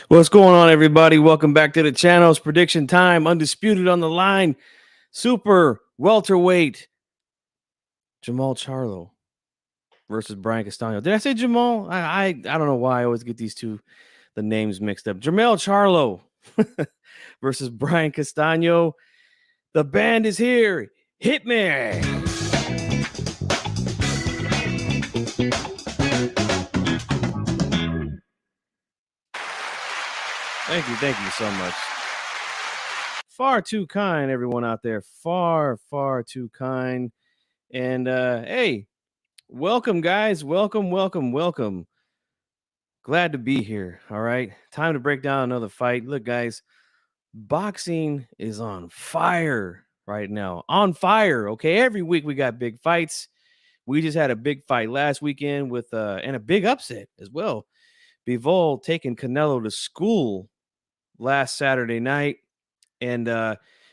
What's going on, everybody? Welcome back to the channel's prediction time. Undisputed on the line. Super welterweight Jermell Charlo versus Brian Castano. Did I say Jamal? I don't know why I always get the names mixed up. Jermell Charlo versus Brian Castano. The band is here. Hit me. Thank you so much. Far too kind, everyone out there. Far too kind. And hey, welcome, guys. Welcome. Glad to be here. All right. Time to break down another fight. Look, guys, boxing is on fire right now. On fire. Okay. Every week we got big fights. We just had a big fight last weekend with and a big upset as well. Bivol taking Canelo to school last Saturday night. And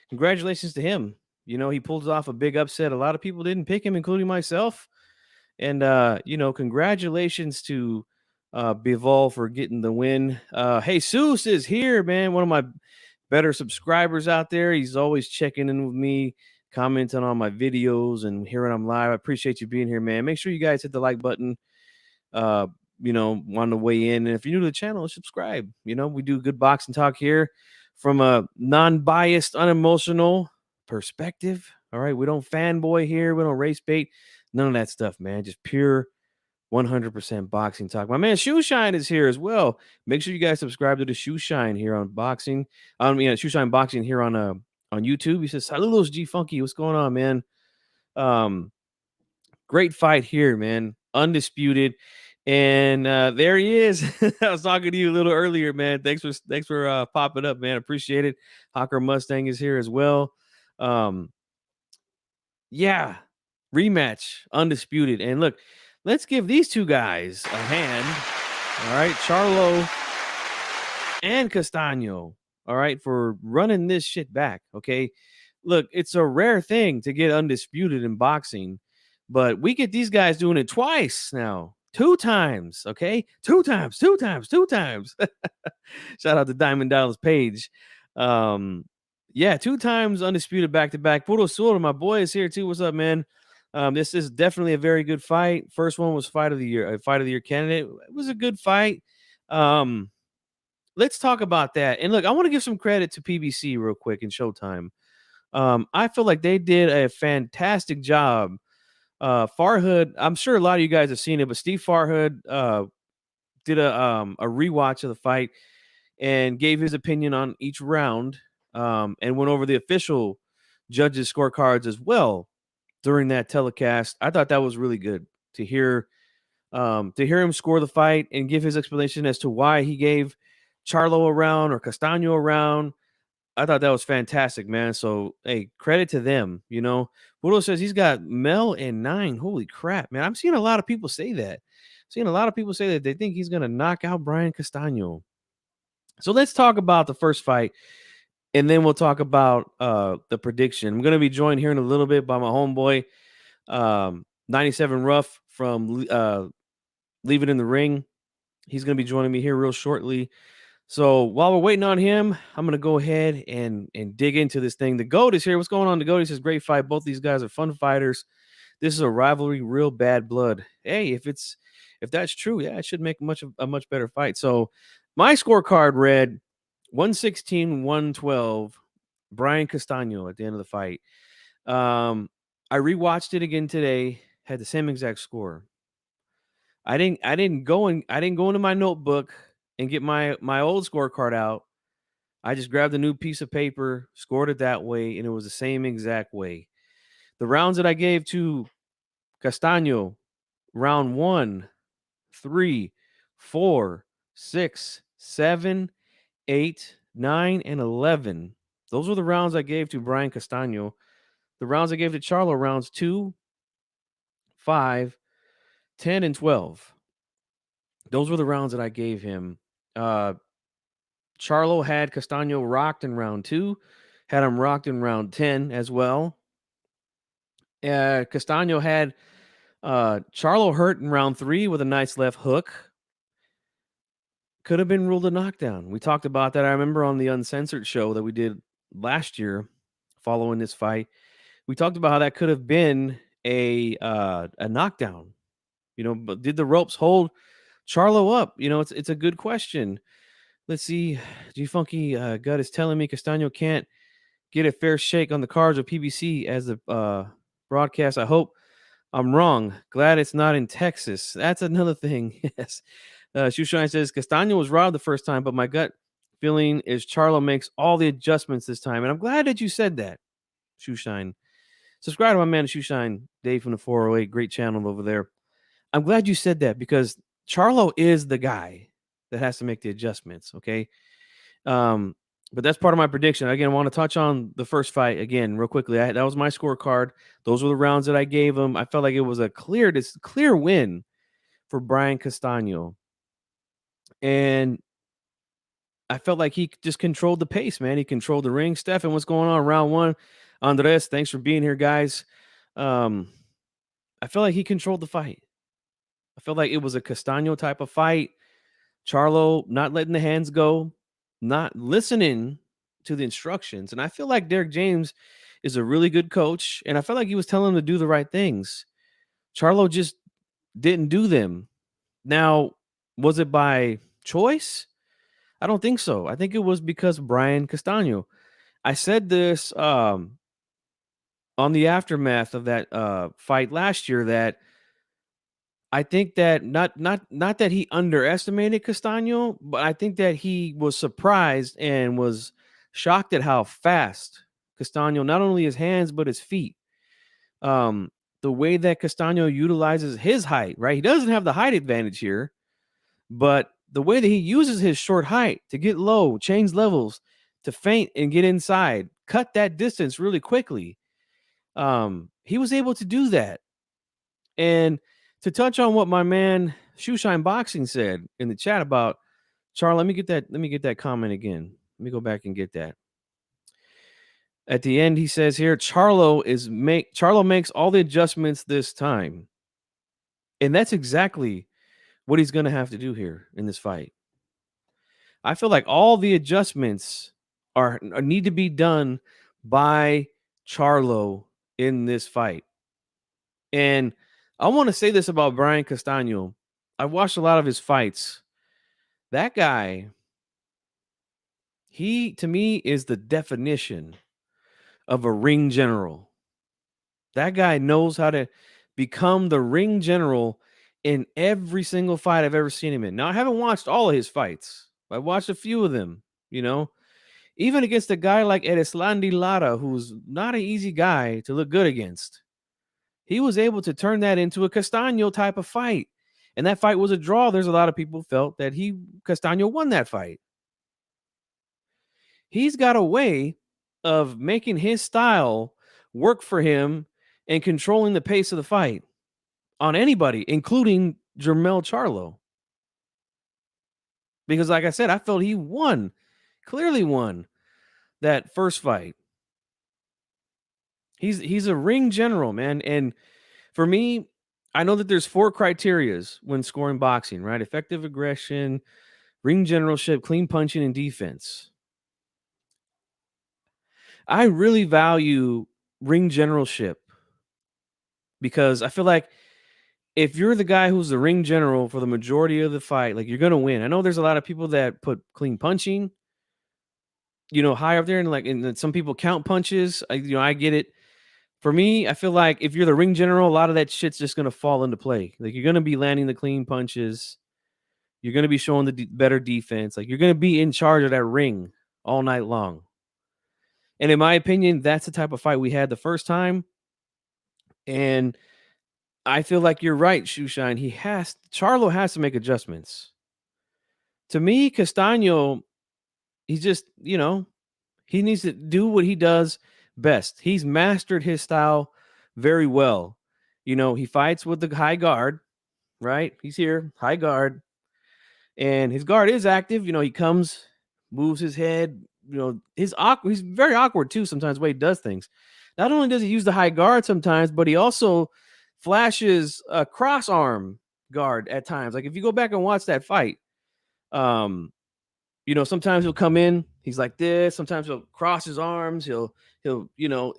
congratulations to him. You know, he pulled off a big upset. A lot of people didn't pick him, including myself. And congratulations to Bivol for getting the win. Jesus is here, man. One of my better subscribers out there. He's always checking in with me, commenting on my videos and hearing I'm live. I appreciate you being here, man. Make sure you guys hit the like button. On the way in. And if you're new to the channel, subscribe. We do good boxing talk here from a non-biased, unemotional perspective. All right. We don't fanboy here. We don't race bait. None of that stuff, man. Just pure 100% boxing talk. My man Shoe Shine is here as well. Make sure you guys subscribe to the Shoe Shine here on boxing. Shoe Shine Boxing here on YouTube. He says, "Saludos, G Funky. What's going on, man?" Great fight here, man. Undisputed. And there he is. I was talking to you a little earlier, man. Thanks for popping up, man. Appreciate it. Hawker Mustang is here as well. Yeah, rematch, undisputed. And look, let's give these two guys a hand. All right, Charlo and Castano. All right, for running this shit back. Okay, look, it's a rare thing to get undisputed in boxing, but we get these guys doing it twice now. 2 times, okay? 2 times. Shout out to Diamond Dallas Page. Yeah, 2 times undisputed back to back. Puro Sur, my boy, is here too. What's up, man? This is definitely a very good fight. First one was fight of the year, a fight of the year candidate. It was a good fight. Let's talk about that. And look, I want to give some credit to PBC real quick in Showtime. I feel like they did a fantastic job. Farhood, I'm sure a lot of you guys have seen it, but Steve Farhood did a rewatch of the fight and gave his opinion on each round, and went over the official judges' scorecards as well during that telecast. I thought that was really good to hear him score the fight and give his explanation as to why he gave Charlo a round or Castano a round. I thought that was fantastic, man. So, hey, credit to them. Budo says he's got Mel and 9. Holy crap, man. I'm seeing a lot of people say that. Seeing a lot of people say that they think he's going to knock out Brian Castano. So let's talk about the first fight, and then we'll talk about the prediction. I'm going to be joined here in a little bit by my homeboy, 97 Rough from Leave It in the Ring. He's going to be joining me here real shortly. So while we're waiting on him, I'm going to go ahead and dig into this thing. The GOAT is here. What's going on? The GOAT says, great fight. Both these guys are fun fighters. This is a rivalry, real bad blood. Hey, if that's true, yeah, it should make a much better fight. So my scorecard read 116-112, Brian Castano at the end of the fight. I rewatched it again today, had the same exact score. I didn't go into my notebook and get my old scorecard out. I just grabbed a new piece of paper, scored it that way, and it was the same exact way. The rounds that I gave to Castano, round 1, 3, 4, 6, 7, 8, 9, and 11. Those were the rounds I gave to Brian Castano. The rounds I gave to Charlo, rounds 2, 5, 10, and 12. Those were the rounds that I gave him. Charlo had Castano rocked in round 2, had him rocked in round 10 as well. Castano had Charlo hurt in round 3 with a nice left hook. could have been ruled a knockdown. We talked about that. I remember on the Uncensored show that we did last year following this fight. We talked about how that could have been a knockdown. But did the ropes hold Charlo up? It's a good question. Let's see. G Funky Gut is telling me Castano can't get a fair shake on the cards of PBC as the broadcast. I hope I'm wrong. Glad it's not in Texas. That's another thing. Yes. Shoeshine says Castano was robbed the first time, but my gut feeling is Charlo makes all the adjustments this time. And I'm glad that you said that, Shoeshine. Subscribe to my man, Shoeshine, Dave from the 408. Great channel over there. I'm glad you said that because Charlo is the guy that has to make the adjustments. Okay. But that's part of my prediction. Again, I want to touch on the first fight again real quickly. That was my scorecard. Those were the rounds that I gave him. I felt like it was a clear win for Brian Castano. And I felt like he just controlled the pace, man. He controlled the ring. Stefan, what's going on? Round one. Andres, thanks for being here, guys. I felt like he controlled the fight. I felt like it was a Castano type of fight. Charlo not letting the hands go, not listening to the instructions. And I feel like Derek James is a really good coach. And I felt like he was telling him to do the right things. Charlo just didn't do them. Now, was it by choice? I don't think so. I think it was because Brian Castano. I said this on the aftermath of that fight last year that I think that not that he underestimated Castano, but I think that he was surprised and was shocked at how fast Castano, not only his hands but his feet. The way that Castano utilizes his height, right? He doesn't have the height advantage here, but the way that he uses his short height to get low, change levels, to feint and get inside, cut that distance really quickly. He was able to do that. And to touch on what my man Shoeshine Boxing said in the chat about Charlo, let me get that comment again. Let me go back and get that. At the end, he says here, Charlo makes all the adjustments this time. And that's exactly what he's going to have to do here in this fight. I feel like all the adjustments need to be done by Charlo in this fight. And I want to say this about Brian Castano. I watched a lot of his fights. That guy, he to me is the definition of a ring general. That guy knows how to become the ring general in every single fight I've ever seen him in. Now, I haven't watched all of his fights. I watched a few of them, even against a guy like Erislandy Lara, who's not an easy guy to look good against. He was able to turn that into a Castano type of fight. And that fight was a draw. There's a lot of people felt that Castano won that fight. He's got a way of making his style work for him and controlling the pace of the fight on anybody, including Jermell Charlo. Because like I said, I felt he clearly won that first fight. He's a ring general, man. And for me, I know that there's 4 criterias when scoring boxing, right? Effective aggression, ring generalship, clean punching, and defense. I really value ring generalship because I feel like if you're the guy who's the ring general for the majority of the fight, like you're going to win. I know there's a lot of people that put clean punching, high up there, and some people count punches. I get it. For me, I feel like if you're the ring general, a lot of that shit's just going to fall into play. Like you're going to be landing the clean punches. You're going to be showing the better defense. Like you're going to be in charge of that ring all night long. And in my opinion, that's the type of fight we had the first time. And I feel like you're right, Shoeshine. Charlo has to make adjustments. To me, Castano, he's just, he needs to do what he does best. He's mastered his style very well. He fights with the high guard, right? He's here, high guard. And his guard is active. He comes, moves his head. He's very awkward too sometimes the way he does things. Not only does he use the high guard sometimes, but he also flashes a cross arm guard at times. Like if you go back and watch that fight, Um, sometimes he'll come in, he's like this. Sometimes he'll cross his arms. He'll,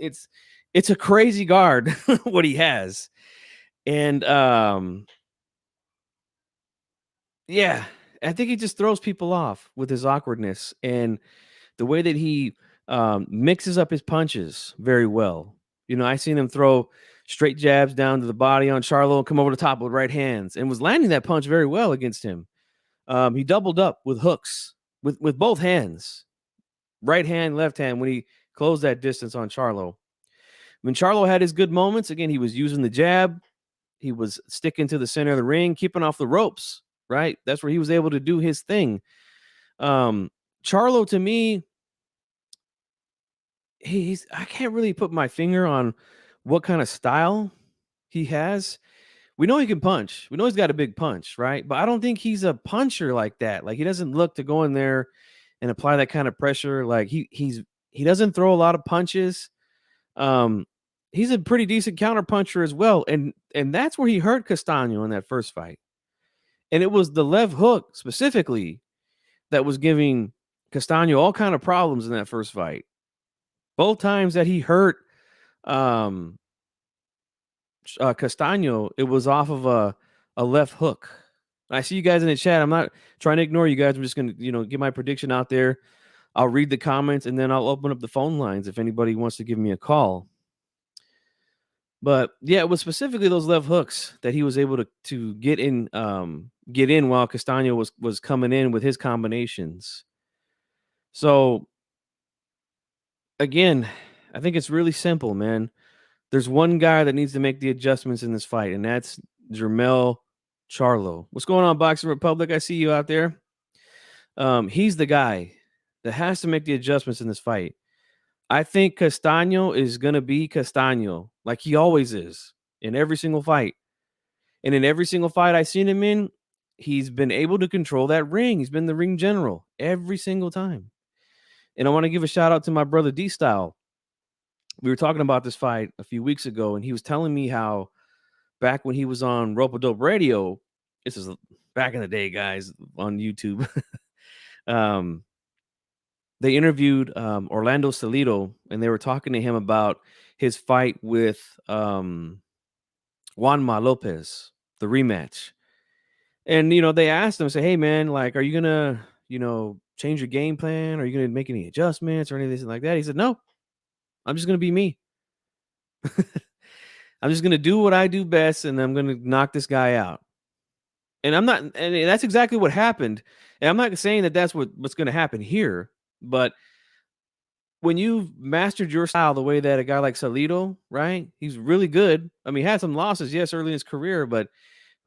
it's a crazy guard what he has, and yeah, I think he just throws people off with his awkwardness and the way that he mixes up his punches very well. I seen him throw straight jabs down to the body on Charlo and come over the top with right hands and was landing that punch very well against him. He doubled up with hooks with both hands, right hand, left hand, when he closed that distance on Charlo. When Charlo had his good moments, again, he was using the jab. He was sticking to the center of the ring, keeping off the ropes, right? That's where he was able to do his thing. Charlo, to me, I can't really put my finger on what kind of style he has. We know he can punch. We know he's got a big punch, right? But I don't think he's a puncher like that. Like, he doesn't look to go in there and apply that kind of pressure. Like, he doesn't throw a lot of punches. Um, he's a pretty decent counter puncher as well, and that's where he hurt Castano in that first fight. And it was the left hook specifically that was giving Castano all kind of problems in that first fight. Both times that he hurt Castano, it was off of a left hook. I see you guys in the chat. I'm not trying to ignore you guys. I'm just gonna, get my prediction out there. I'll read the comments and then I'll open up the phone lines if anybody wants to give me a call. But yeah, it was specifically those left hooks that he was able to get in while Castano was coming in with his combinations. So again, I think it's really simple, man. There's one guy that needs to make the adjustments in this fight, and that's Jermell Charlo. What's going on, Boxing Republic? I see you out there. He's the guy that has to make the adjustments in this fight. I think Castano is going to be Castano, like he always is in every single fight. And in every single fight I've seen him in, he's been able to control that ring. He's been the ring general every single time. And I want to give a shout out to my brother D-Style. We were talking about this fight a few weeks ago, and he was telling me how back when he was on Rope Dope Radio, this is back in the day, guys, on YouTube. They interviewed Orlando Salido, and they were talking to him about his fight with Juanma Lopez, the rematch. And, they asked him, say, hey, man, like, are you going to, change your game plan? Are you going to make any adjustments or anything like that? He said, no, I'm just going to be me. I'm just going to do what I do best, and I'm going to knock this guy out. And that's exactly what happened. And I'm not saying that that's what's going to happen here, but when you've mastered your style the way that a guy like Salido, right? He's really good. I mean, he had some losses, yes, early in his career, but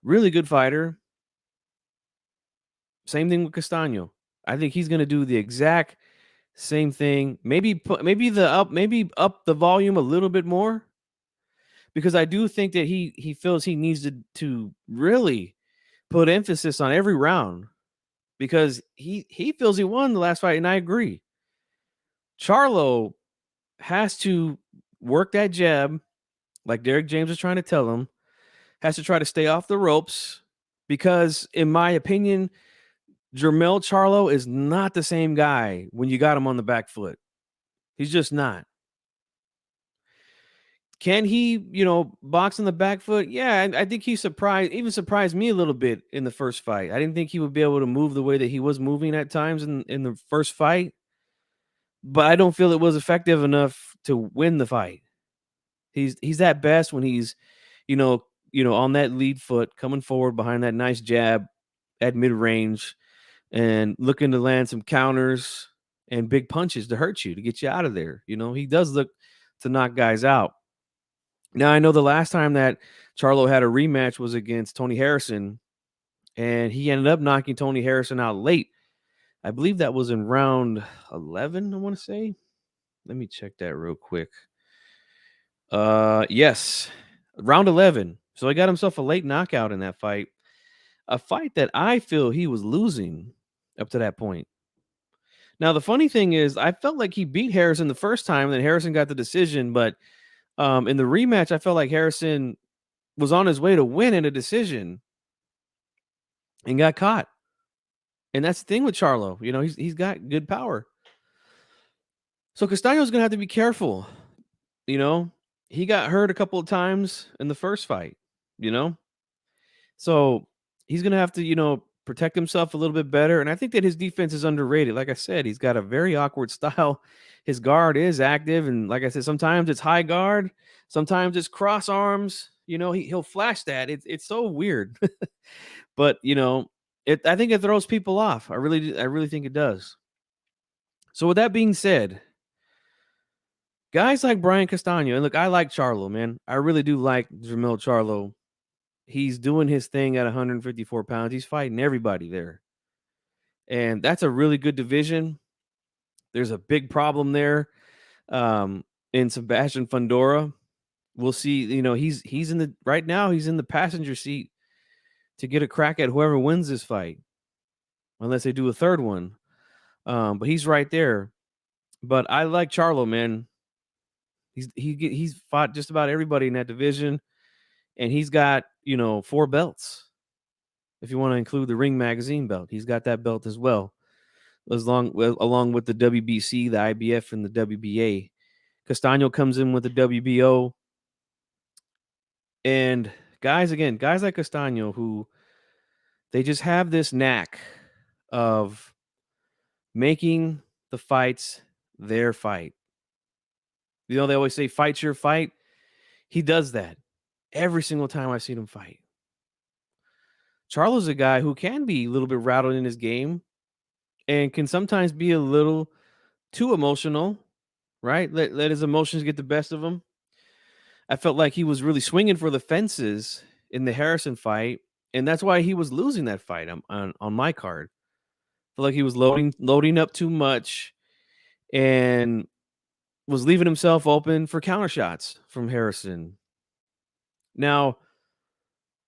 really good fighter. Same thing with Castano. I think he's going to do the exact same thing. Maybe up the volume a little bit more, because I do think that he feels he needs to really put emphasis on every round, because he feels he won the last fight, and I agree. Charlo has to work that jab, like Derek James was trying to tell him, has to try to stay off the ropes, because in my opinion, Jermell Charlo is not the same guy when you got him on the back foot. He's just not. Can he, box on the back foot? Yeah, I think he surprised me a little bit in the first fight. I didn't think he would be able to move the way that he was moving at times in the first fight, but I don't feel it was effective enough to win the fight. He's at best when he's, on that lead foot, coming forward behind that nice jab at mid-range and looking to land some counters and big punches to hurt you, to get you out of there. He does look to knock guys out. Now, I know the last time that Charlo had a rematch was against Tony Harrison, and he ended up knocking Tony Harrison out late. I believe that was in round 11, I want to say. Let me check that real quick. Yes, round 11. So he got himself a late knockout in that fight. A fight that I feel he was losing up to that point. Now, the funny thing is, I felt like he beat Harrison the first time, and then Harrison got the decision, but in the rematch, I felt like Harrison was on his way to win in a decision and got caught. And that's the thing with Charlo. You know, he's got good power. So Castano's gonna have to be careful. You know, he got hurt a couple of times in the first fight. You know, so he's gonna have to protect himself a little bit better. And I think that his defense is underrated. Like I said, he's got a very awkward style. His guard is active, and like I said, sometimes it's high guard, sometimes it's cross arms. You know, he'll flash that. It's so weird, but I think it throws people off. I really think it does. So with that being said, guys like Brian Castano, and look, I like Charlo, man. I really do like Jermell Charlo. He's doing his thing at 154 pounds. He's fighting everybody there. And that's a really good division. There's a big problem there in Sebastian Fundora. We'll see. He's in the right now. He's in the passenger seat to get a crack at whoever wins this fight, unless they do a third one. But he's right there. But I like Charlo, man. He's fought just about everybody in that division, and he's got 4 belts. If you want to include the Ring Magazine belt, he's got that belt as well, along with the WBC, the IBF, and the WBA. Castano comes in with the WBO, and guys like Castano, who they just have this knack of making the fights their fight. They always say, "Fight your fight." He does that every single time I've seen him fight. Charlo's a guy who can be a little bit rattled in his game and can sometimes be a little too emotional, right? Let his emotions get the best of him. I felt like he was really swinging for the fences in the Harrison fight, and that's why he was losing that fight on my card. I feel like he was loading up too much and was leaving himself open for counter shots from Harrison. Now,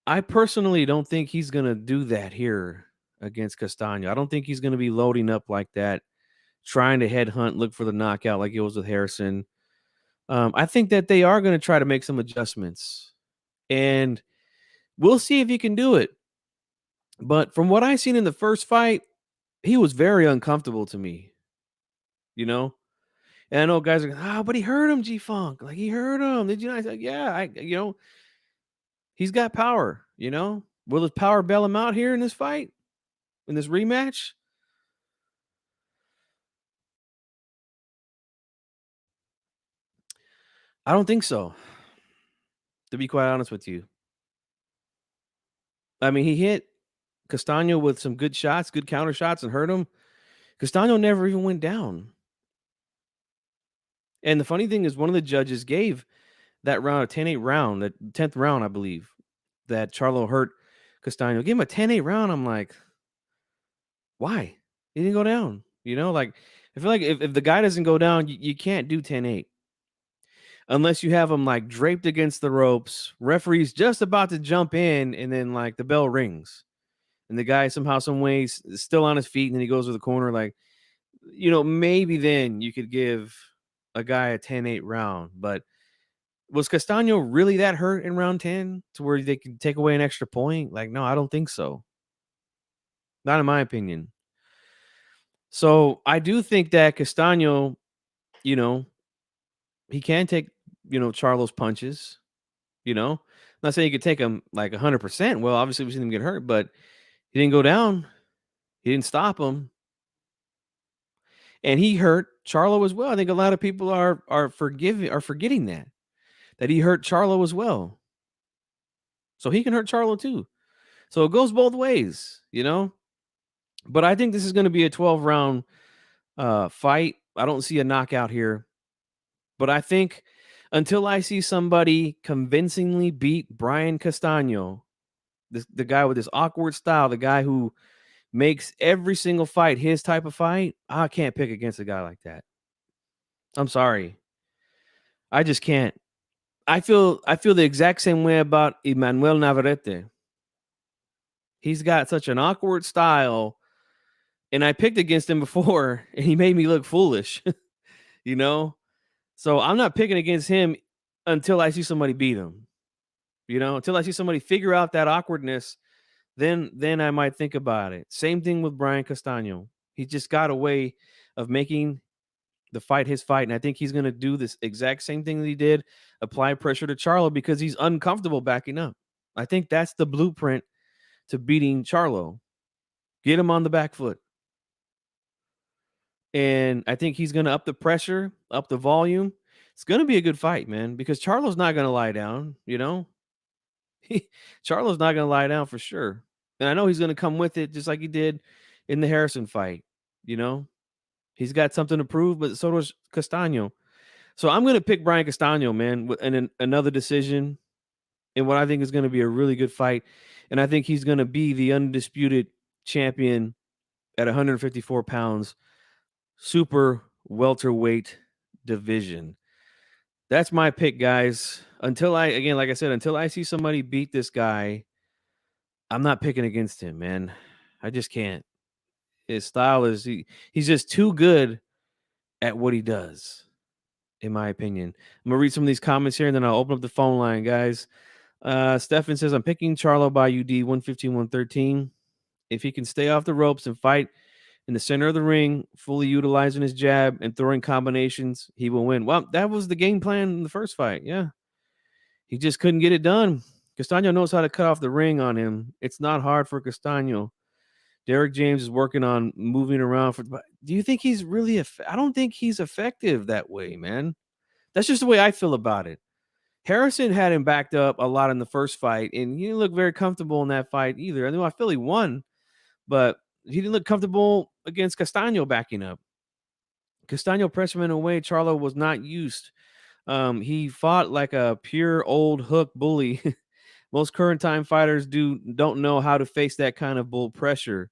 I personally don't think he's gonna do that here against Castano. I don't think he's gonna be loading up like that, trying to headhunt, look for the knockout like it was with Harrison. I think that they are gonna try to make some adjustments, and we'll see if he can do it. But from what I seen in the first fight, he was very uncomfortable to me. You know, and I know guys are going, but he hurt him, G Funk. Like he hurt him. Did you not? Like, yeah, he's got power. Will his power bail him out here in this fight, in this rematch? I don't think so, to be quite honest with you. I mean, he hit Castano with some good shots, good counter shots, and hurt him. Castano never even went down. And the funny thing is, one of the judges gave that round a 10-8 round, that 10th round, I believe, that Charlo hurt Castano. Give him a 10-8 round. I'm like, why? He didn't go down. Like, I feel like if the guy doesn't go down, you can't do 10-8. Unless you have him like draped against the ropes, referee's just about to jump in, and then like the bell rings. And the guy somehow, some way, is still on his feet, and then he goes to the corner. Like, maybe then you could give a guy a 10-8 round. But was Castano really that hurt in round 10 to where they could take away an extra point? Like, no, I don't think so. Not in my opinion. So I do think that Castano, he can take, Charlo's punches, not saying he could take him like 100%. Well, obviously we've seen him get hurt, but he didn't go down. He didn't stop him. And he hurt Charlo as well. I think a lot of people are forgetting that he hurt Charlo as well. So he can hurt Charlo too. So it goes both ways, But I think this is going to be a 12-round fight. I don't see a knockout here. But I think until I see somebody convincingly beat Brian Castano, the guy with this awkward style, the guy who makes every single fight his type of fight, I can't pick against a guy like that. I'm sorry. I just can't. I feel the exact same way about Emmanuel Navarrete. He's got such an awkward style, and I picked against him before, and he made me look foolish, So I'm not picking against him until I see somebody beat him, until I see somebody figure out that awkwardness then I might think about it. Same thing with Brian Castano. He just got a way of making the fight his fight, and I think he's gonna do this exact same thing that he did, apply pressure to Charlo because he's uncomfortable backing up. I think that's the blueprint to beating Charlo. Get him on the back foot. And I think he's gonna up the pressure, up the volume. It's gonna be a good fight, man, because Charlo's not gonna lie down, you know? Charlo's not gonna lie down for sure. And I know he's gonna come with it just like he did in the Harrison fight, you know? He's got something to prove, but so does Castano. So I'm gonna pick Brian Castano, man, in another decision in what I think is gonna be a really good fight. And I think he's gonna be the undisputed champion at 154 pounds, super welterweight division. That's my pick, guys. Until I again, like I said, until I see somebody beat this guy, I'm not picking against him, man. I just can't. His style is he's just too good at what he does, in my opinion. I'm gonna read some of these comments here and then I'll open up the phone line, guys. Stefan says, I'm picking Charlo by UD 115, 113. If he can stay off the ropes and fight in the center of the ring, fully utilizing his jab and throwing combinations, he will win. Well, that was the game plan in the first fight. Yeah. He just couldn't get it done. Castano knows how to cut off the ring on him. It's not hard for Castano. Derek James is working on moving around. Do you think he's really? I don't think he's effective that way, man. That's just the way I feel about it. Harrison had him backed up a lot in the first fight, and he didn't look very comfortable in that fight either. I know I feel he won, but he didn't look comfortable against Castano backing up. Castano pressed him in a way Charlo was not used. He fought like a pure old hook bully. Most current time fighters don't know how to face that kind of bull pressure.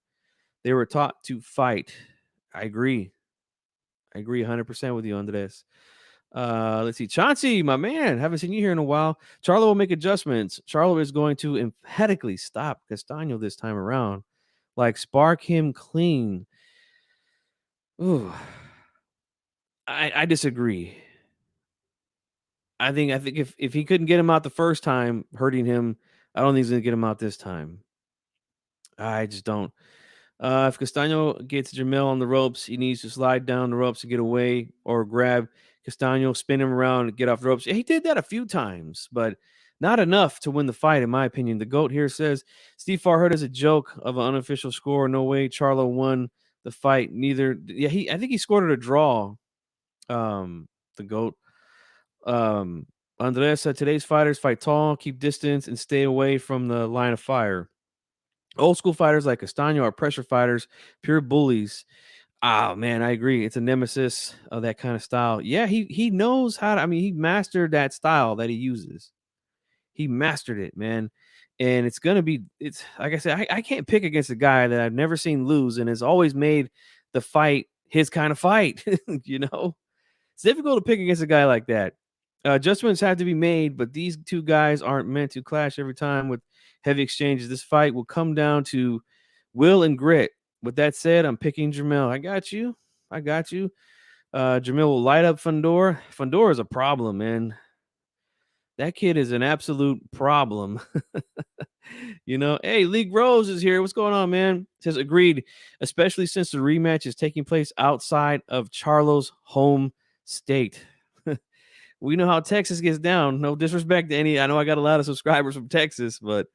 They were taught to fight. I agree. I agree 100% with you on this. Let's see. Chauncey, my man, haven't seen you here in a while. Charlo will make adjustments. Charlo is going to emphatically stop Castano this time around. Like spark him clean. Ooh. I disagree. I think if he couldn't get him out the first time, hurting him, I don't think he's gonna get him out this time. I just don't. If Castano gets Jermell on the ropes, he needs to slide down the ropes to get away or grab Castano, spin him around, and get off the ropes. He did that a few times, but not enough to win the fight, in my opinion. The GOAT here says Steve Farhood is a joke of an unofficial score. No way Charlo won the fight. Neither. Yeah, I think he scored it a draw. The GOAT. Andres said today's fighters fight tall, keep distance, and stay away from the line of fire. Old school fighters like Castano are pressure fighters, pure bullies. Oh man, I agree. It's a nemesis of that kind of style. Yeah, he knows how to. I mean, he mastered that style that he uses. He mastered it, man. And it's gonna be. It's like I said. I can't pick against a guy that I've never seen lose and has always made the fight his kind of fight. You know, it's difficult to pick against a guy like that. Adjustments have to be made, but these two guys aren't meant to clash every time with heavy exchanges. This fight will come down to will and grit. With that said, I'm picking Jermell. I got you. I got you. Jermell will light up Fundor. Fundor is a problem, man. That kid is an absolute problem. You know, hey, League Rose is here. What's going on, man? Says agreed, especially since the rematch is taking place outside of Charlo's home state. We know how Texas gets down. No disrespect to any. I know I got a lot of subscribers from Texas, but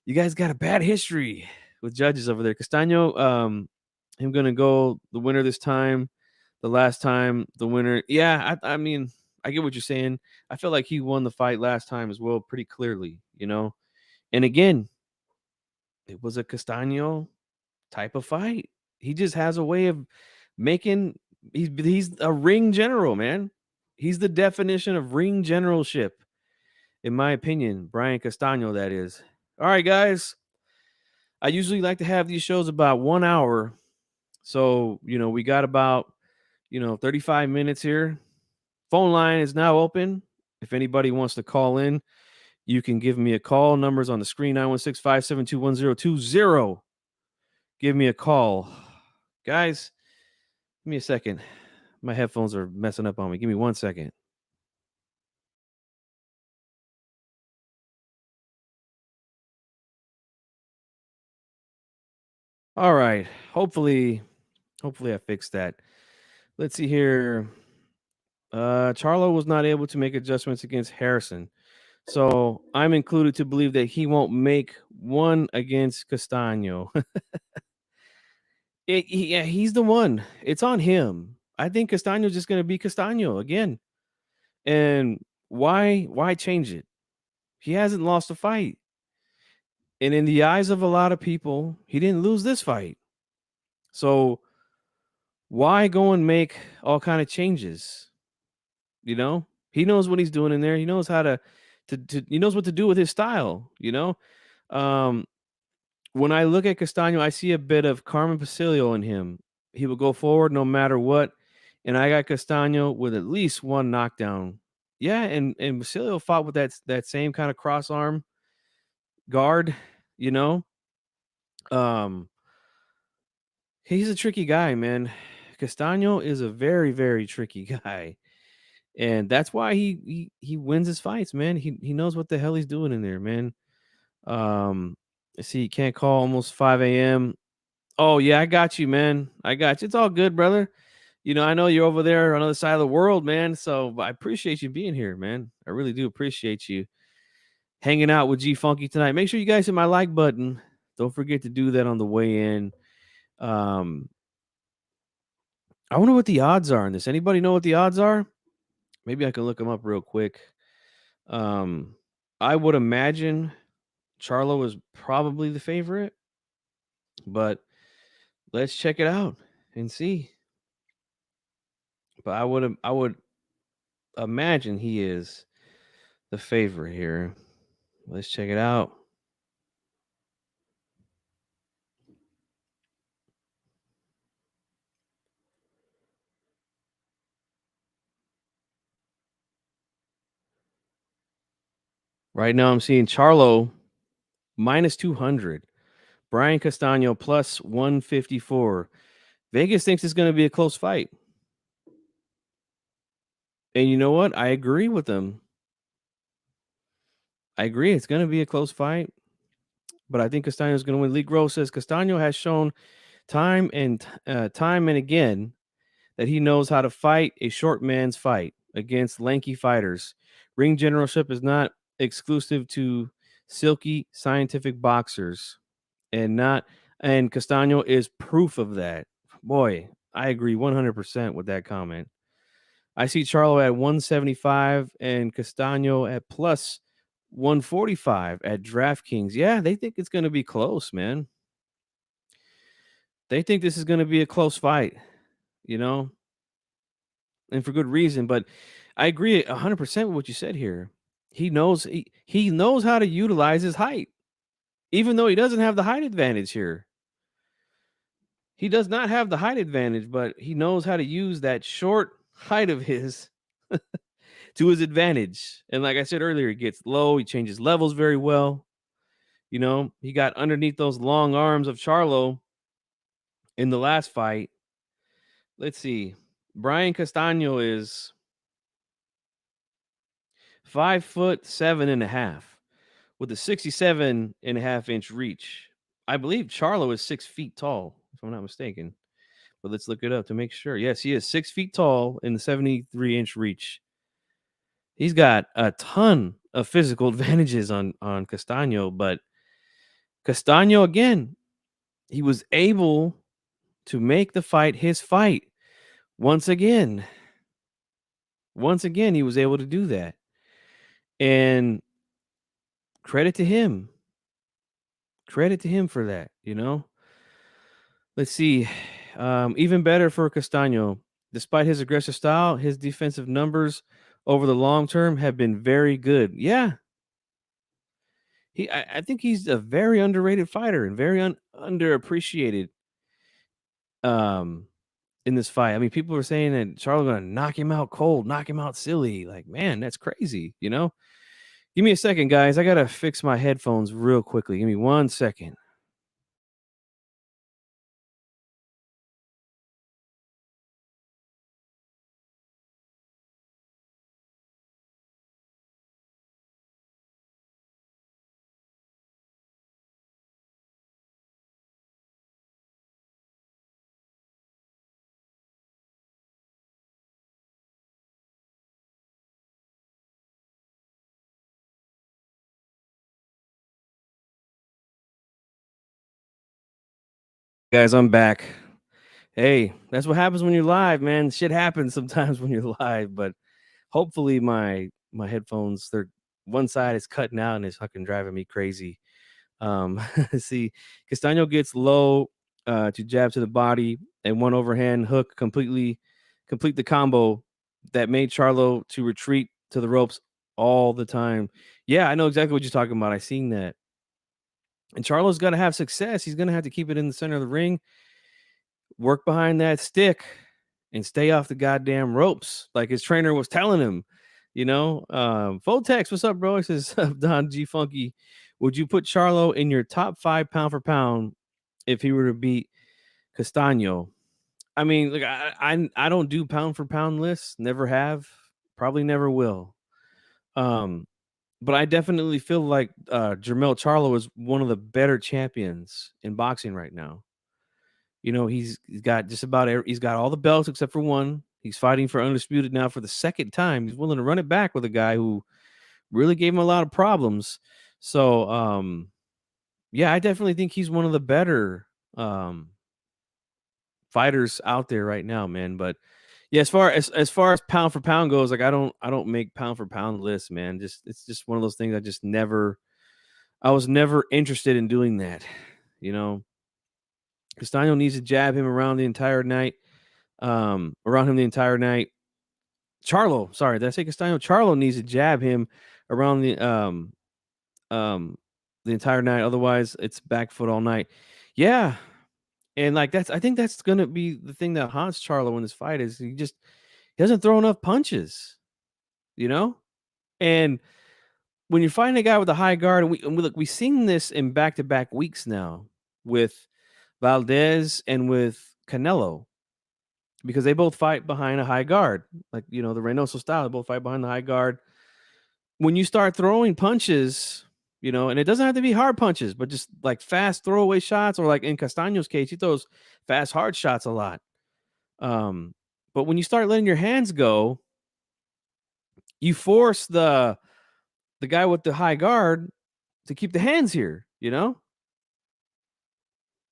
you guys got a bad history with judges over there. Castano, him gonna go the winner this time. The last time, the winner. Yeah, I mean, I get what you're saying. I feel like he won the fight last time as well, pretty clearly, you know. And again, it was a Castano type of fight. He just has a way of making. He's a ring general, man. He's the definition of ring generalship, in my opinion. Brian Castano, that is. All right, guys. I usually like to have these shows about 1 hour. So, you know, we got about, 35 minutes here. Phone line is now open. If anybody wants to call in, you can give me a call. Numbers on the screen, 916-572-1020. Give me a call. Guys, give me a second. My headphones are messing up on me. Give me 1 second. All right. Hopefully I fixed that. Let's see here. Charlo was not able to make adjustments against Harrison. So I'm included to believe that he won't make one against Castano. Yeah, he's the one. It's on him. I think Castano's just going to be Castano again. And why change it? He hasn't lost a fight. And in the eyes of a lot of people, he didn't lose this fight. So why go and make all kind of changes? You know? He knows what he's doing in there. He knows how to he knows what to do with his style, you know? Um when I look at Castano, I see a bit of Carmen Pasilio in him. He will go forward no matter what. And I got Castano with at least one knockdown. Yeah, and Basilio fought with that same kind of cross arm guard, you know. Um, he's a tricky guy, man. Castano is a very, very tricky guy. And that's why he wins his fights, man. He knows what the hell he's doing in there, man. Let's see, you can't call almost 5 a.m. Oh, yeah, I got you, man. I got you. It's all good, brother. You know, I know you're over there on the other side of the world, man. So I appreciate you being here, man. I really do appreciate you hanging out with G Funky tonight. Make sure you guys hit my like button. Don't forget to do that on the way in. Um, I wonder what the odds are on this. Anybody know what the odds are? Maybe I can look them up real quick. Um, I would imagine Charlo is probably the favorite, but let's check it out and see. But I would imagine he is the favorite here. Let's check it out. Right now, I'm seeing Charlo minus 200, Brian Castano plus 154. Vegas thinks it's going to be a close fight. And you know what? I agree with them. I agree. It's going to be a close fight, but I think Castano is going to win. Lee Gross says Castano has shown time and again that he knows how to fight a short man's fight against lanky fighters. Ring generalship is not exclusive to silky scientific boxers, and Castano is proof of that. Boy, I agree 100% with that comment. I see Charlo at 175 and Castano at plus 145 at DraftKings. Yeah, they think it's going to be close, man. They think this is going to be a close fight, you know, and for good reason. But I agree 100% with what you said here. He knows how to utilize his height, even though he doesn't have the height advantage here. He does not have the height advantage, but he knows how to use that short height of his to his advantage. And like I said earlier, he gets low, he changes levels very well. You know, he got underneath those long arms of Charlo in the last fight. Let's see. Brian Castano is 5'7.5" with a 67.5-inch reach. I believe Charlo is 6 feet tall, if I'm not mistaken. But let's look it up to make sure. Yes, he is 6 feet tall in the 73-inch reach. He's got a ton of physical advantages on Castano, but Castano again, he was able to make the fight his fight. Once again, he was able to do that. And credit to him. Credit to him for that, you know? Let's see. Even better for Castano. Despite his aggressive style, his defensive numbers over the long term have been very good. Yeah, I think he's a very underrated fighter and very underappreciated um in this fight. I mean, people were saying that Charles gonna knock him out cold, knock him out silly. Like, man, that's crazy, you know? Give me a second, guys. I gotta fix my headphones real quickly. Give me 1 second. Guys, I'm back. Hey, that's what happens when you're live, man. Shit happens sometimes when you're live, but hopefully my headphones, they're one side is cutting out and it's fucking driving me crazy. See, Castano gets low to jab to the body and one overhand hook complete the combo that made Charlo to retreat to the ropes all the time. Yeah, I know exactly what you're talking about. I seen that. And Charlo's got to have success. He's going to have to keep it in the center of the ring, work behind that stick, and stay off the goddamn ropes, like his trainer was telling him. Voltex, what's up, bro? He says, Don G Funky, would you put Charlo in your top 5 pound for pound if he were to beat Castano? I mean, look, I don't do pound for pound lists, never have, probably never will. But I definitely feel like Jermell Charlo is one of the better champions in boxing right now. He's got just about he's got all the belts except for one. He's fighting for undisputed now for the second time. He's willing to run it back with a guy who really gave him a lot of problems. So, yeah, I definitely think he's one of the better fighters out there right now, man. But yeah, as far as pound for pound goes, like I don't make pound for pound lists, man. It's just one of those things I was never interested in doing that. You know, Castano needs to jab him around the entire night. Around him the entire night. Charlo, sorry, did I say Castano? Charlo needs to jab him around um the entire night. Otherwise, it's back foot all night. Yeah. And like I think that's gonna be the thing that haunts Charlo in this fight is he doesn't throw enough punches, you know? And when you're fighting a guy with a high guard, and we've seen this in back-to-back weeks now with Valdez and with Canelo, because they both fight behind a high guard. Like, the Reynoso style, they both fight behind the high guard. When you start throwing punches, and it doesn't have to be hard punches, but just like fast throwaway shots, or like in Castano's case, he throws fast, hard shots a lot. But when you start letting your hands go, you force the guy with the high guard to keep the hands here, This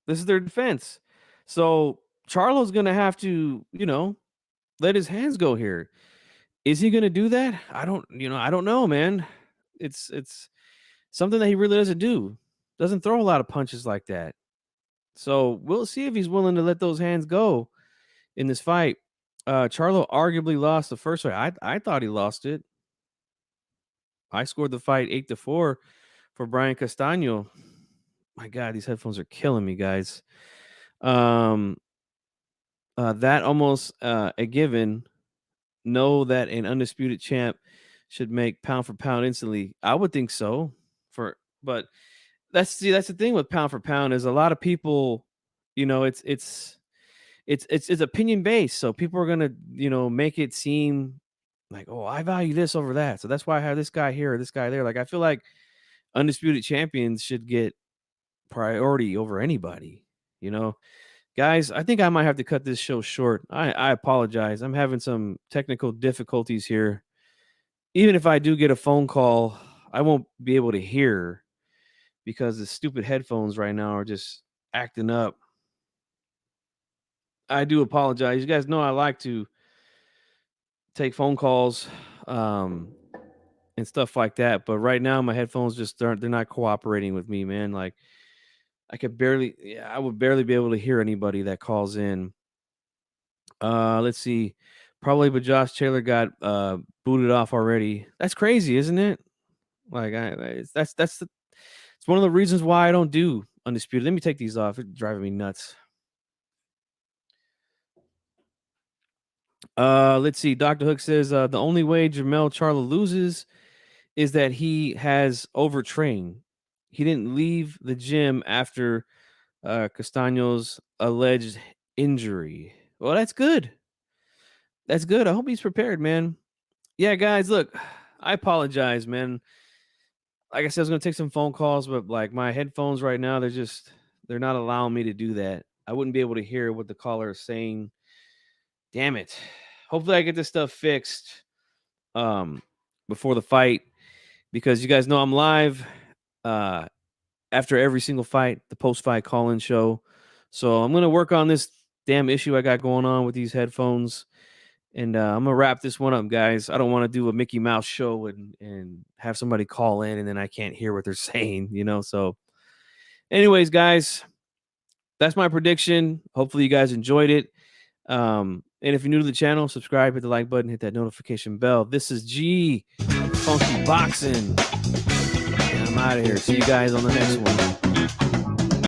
is their defense. So Charlo's gonna have to, let his hands go here. Is he gonna do that? I don't know, man. It's something that he really doesn't do. Doesn't throw a lot of punches like that. So we'll see if he's willing to let those hands go in this fight. Charlo arguably lost the first fight. I thought he lost it. I scored the fight 8-4 for Brian Castano. My God, these headphones are killing me, guys. Um, that almost a given. Know that an undisputed champ should make pound for pound instantly. I would think so. But that's the thing with pound for pound is a lot of people, it's opinion based. So people are gonna make it seem like, oh, I value this over that, so that's why I have this guy here or this guy there. Like I feel like undisputed champions should get priority over anybody. You know, Guys, I think I might have to cut this show short. I apologize. I'm having some technical difficulties here. Even if I do get a phone call, I won't be able to hear because the stupid headphones right now are just acting up. I do apologize. You guys know I like to take phone calls and stuff like that, but right now my headphones just aren't, they're not cooperating with me, man. Like I would barely be able to hear anybody that calls in. Let's see. Probably, but Josh Taylor got booted off already. That's crazy, isn't it? Like it's one of the reasons why I don't do undisputed. Let me take these off. It's driving me nuts. Let's see. Dr. Hook says the only way Jermell Charlo loses is that he has overtrained. He didn't leave the gym after Castano's alleged injury. Well, that's good. That's good. I hope he's prepared, man. Yeah, guys, look, I apologize, man. Like I said, I was gonna take some phone calls, but like my headphones right now, they're not allowing me to do that. I wouldn't be able to hear what the caller is saying. Damn it. Hopefully I get this stuff fixed um before the fight, because you guys know I'm live after every single fight, the post-fight call-in show So I'm gonna work on this damn issue I got going on with these headphones. And I'm gonna wrap this one up, guys. I don't want to do a Mickey Mouse show and have somebody call in and then I can't hear what they're saying, you know. So, anyways, guys, that's my prediction. Hopefully, you guys enjoyed it. And if you're new to the channel, subscribe, hit the like button, hit that notification bell. This is G Funky Boxing. And I'm out of here. See you guys on the next one.